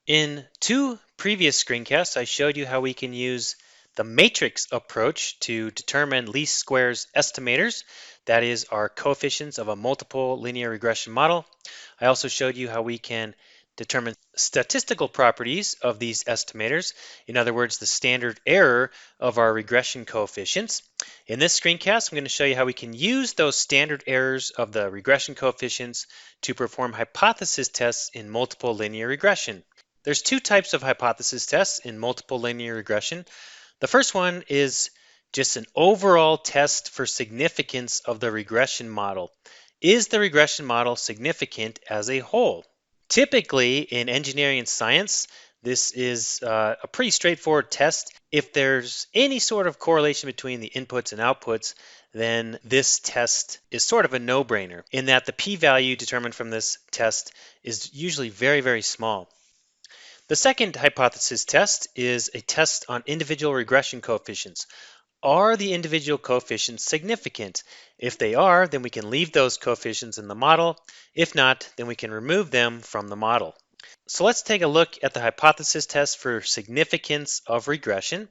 In two previous screencasts, I showed you how we can use the matrix approach to determine least squares estimators, that is, our coefficients of a multiple linear regression model. I also showed you how we can determine statistical properties of these estimators, in other words, the standard error of our regression coefficients. In this screencast, I'm going to show you how we can use those standard errors of the regression coefficients to perform hypothesis tests in multiple linear regression. There's two types of hypothesis tests in multiple linear regression. The first one is just an overall test for significance of the regression model. Is the regression model significant as a whole? Typically, in engineering and science, this is a pretty straightforward test. If there's any sort of correlation between the inputs and outputs, then this test is sort of a no-brainer in that the p-value determined from this test is usually very, very small. The second hypothesis test is a test on individual regression coefficients. Are the individual coefficients significant? If they are, then we can leave those coefficients in the model. If not, then we can remove them from the model. So let's take a look at the hypothesis test for significance of regression.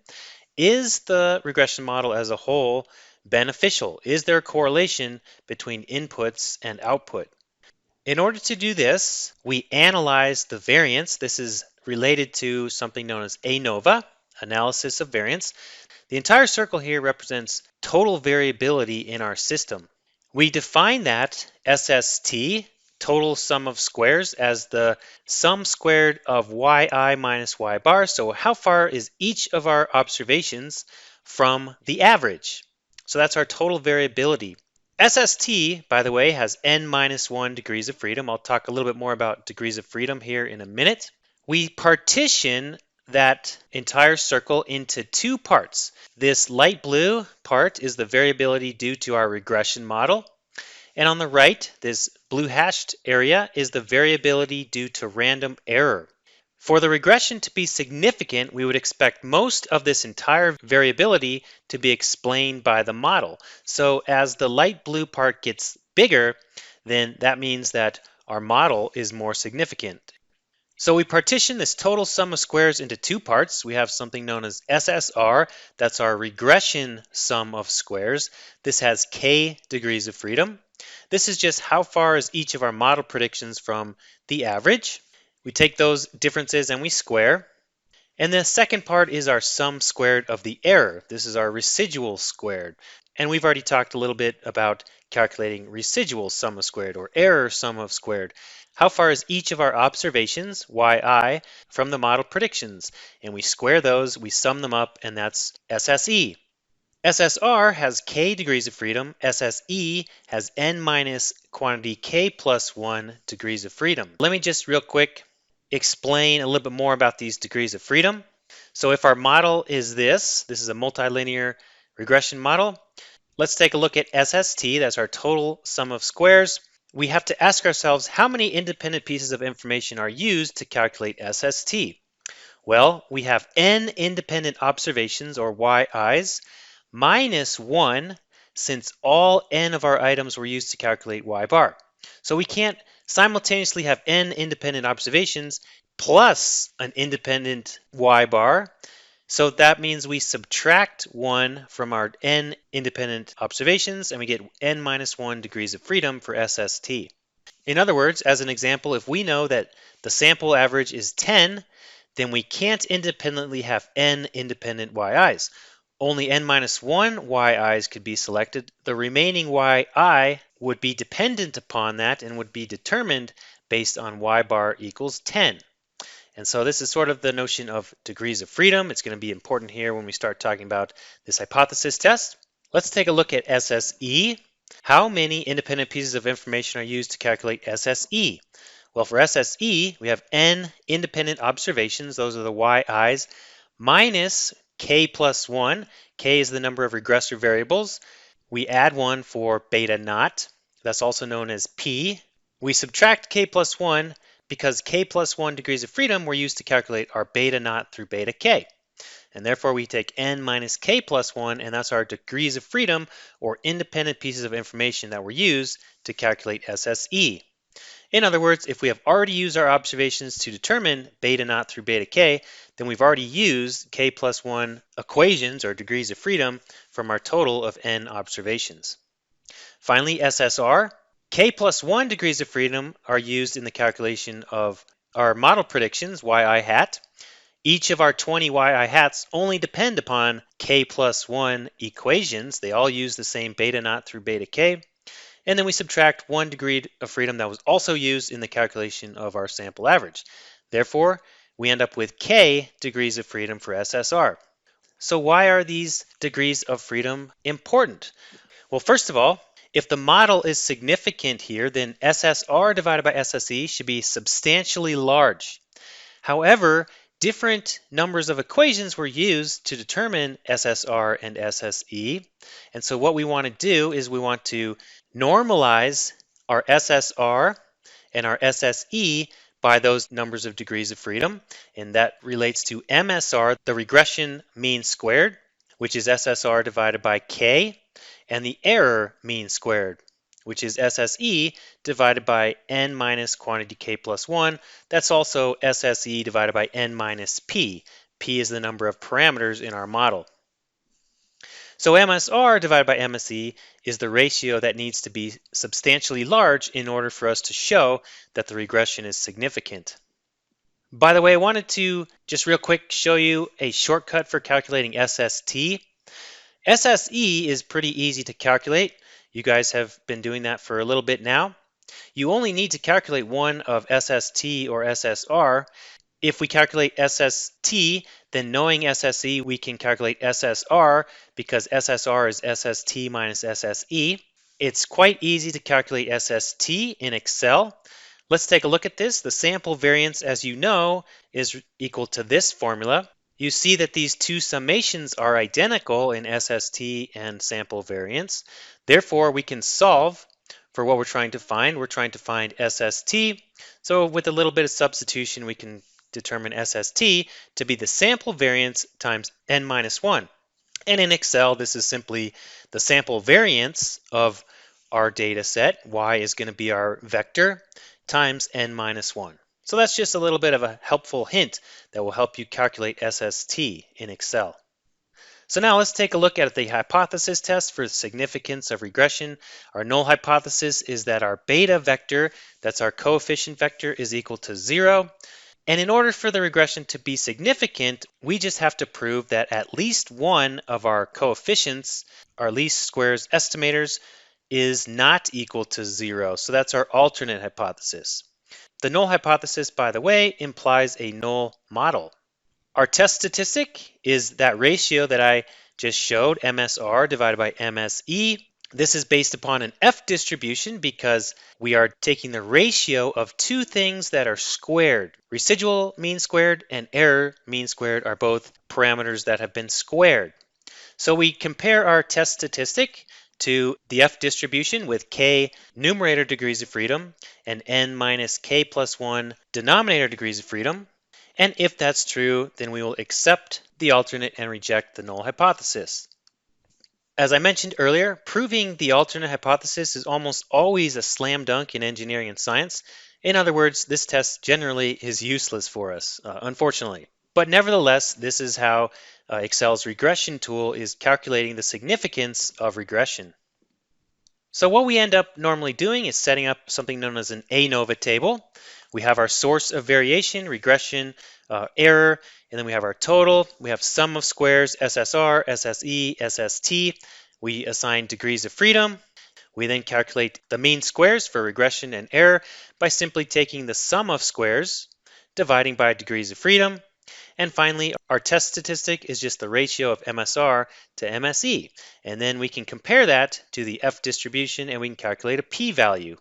Is the regression model as a whole beneficial? Is there a correlation between inputs and output? In order to do this, we analyze the variance. This is related to something known as ANOVA, analysis of variance. The entire circle here represents total variability in our system. We define that SST, total sum of squares, as the sum squared of yi minus y bar. So how far is each of our observations from the average? So that's our total variability. SST, by the way, has n minus 1 degrees of freedom. I'll talk a little bit more about degrees of freedom here in a minute. We partition that entire circle into two parts. This light blue part is the variability due to our regression model. And on the right, this blue hashed area is the variability due to random error. For the regression to be significant, we would expect most of this entire variability to be explained by the model. So as the light blue part gets bigger, then that means that our model is more significant. So we partition this total sum of squares into two parts. We have something known as SSR, that's our regression sum of squares. This has k degrees of freedom. This is just how far is each of our model predictions from the average. We take those differences and we square. And the second part is our sum squared of the error. This is our residual squared. And we've already talked a little bit about calculating residual sum of squared or error sum of squared. How far is each of our observations, yi, from the model predictions? And we square those, we sum them up, and that's SSE. SSR has k degrees of freedom. SSE has n minus quantity k plus 1 degrees of freedom. Let me just real quick explain a little bit more about these degrees of freedom. So if our model is this is a multilinear regression model. Let's take a look at SST, that's our total sum of squares. We have to ask ourselves how many independent pieces of information are used to calculate SST. Well, we have n independent observations, or yi's, minus 1, since all n of our items were used to calculate y bar. So we can't simultaneously have n independent observations plus an independent y bar. So that means we subtract 1 from our n independent observations and we get n minus 1 degrees of freedom for SST. In other words, as an example, if we know that the sample average is 10, then we can't independently have n independent yi's. Only n minus 1 yi's could be selected. The remaining yi would be dependent upon that and would be determined based on y bar equals 10. And so this is sort of the notion of degrees of freedom. It's going to be important here when we start talking about this hypothesis test. Let's take a look at SSE. How many independent pieces of information are used to calculate SSE? Well, for SSE, we have n independent observations. Those are the yi's, minus k plus 1. K is the number of regressor variables. We add 1 for beta naught. That's also known as p. We subtract k plus 1 because k plus 1 degrees of freedom were used to calculate our beta naught through beta k. And therefore, we take n minus k plus 1, and that's our degrees of freedom, or independent pieces of information that were used to calculate SSE. In other words, if we have already used our observations to determine beta naught through beta k, then we've already used k plus 1 equations or degrees of freedom from our total of n observations. Finally, SSR, k plus 1 degrees of freedom are used in the calculation of our model predictions, yi hat. Each of our 20 yi hats only depend upon k plus 1 equations. They all use the same beta naught through beta k. And then we subtract 1 degree of freedom that was also used in the calculation of our sample average. Therefore, we end up with k degrees of freedom for SSR. So why are these degrees of freedom important? Well, first of all, if the model is significant here, then SSR divided by SSE should be substantially large. However, different numbers of equations were used to determine SSR and SSE. And so what we want to do is we want to normalize our SSR and our SSE by those numbers of degrees of freedom. And that relates to MSR, the regression mean squared, which is SSR divided by K, and the error mean squared, which is SSE divided by n minus quantity k plus 1. That's also SSE divided by n minus p. P is the number of parameters in our model. So MSR divided by MSE is the ratio that needs to be substantially large in order for us to show that the regression is significant. By the way, I wanted to just real quick show you a shortcut for calculating SST. SSE is pretty easy to calculate. You guys have been doing that for a little bit now. You only need to calculate one of SST or SSR. If we calculate SST, then knowing SSE, we can calculate SSR because SSR is SST minus SSE. It's quite easy to calculate SST in Excel. Let's take a look at this. The sample variance, as you know, is equal to this formula. You see that these two summations are identical in SST and sample variance. Therefore, we can solve for what we're trying to find. We're trying to find SST. So with a little bit of substitution, we can determine SST to be the sample variance times n minus 1. And in Excel, this is simply the sample variance of our data set. Y is going to be our vector times n minus 1. So that's just a little bit of a helpful hint that will help you calculate SST in Excel. So now let's take a look at the hypothesis test for the significance of regression. Our null hypothesis is that our beta vector, that's our coefficient vector, is equal to 0. And in order for the regression to be significant, we just have to prove that at least one of our coefficients, our least squares estimators, is not equal to 0. So that's our alternate hypothesis. The null hypothesis, by the way, implies a null model. Our test statistic is that ratio that I just showed, MSR divided by MSE. This is based upon an F distribution because we are taking the ratio of two things that are squared. Residual mean squared and error mean squared are both parameters that have been squared. So we compare our test statistic to the F distribution with k numerator degrees of freedom and n minus k plus 1 denominator degrees of freedom. And if that's true, then we will accept the alternate and reject the null hypothesis. As I mentioned earlier, proving the alternate hypothesis is almost always a slam dunk in engineering and science. In other words, this test generally is useless for us, unfortunately. But nevertheless, this is how Excel's regression tool is calculating the significance of regression. So what we end up normally doing is setting up something known as an ANOVA table. We have our source of variation, regression, error, and then we have our total. We have sum of squares, SSR, SSE, SST. We assign degrees of freedom. We then calculate the mean squares for regression and error by simply taking the sum of squares, dividing by degrees of freedom. And finally, our test statistic is just the ratio of MSR to MSE. And then we can compare that to the F distribution and we can calculate a p-value.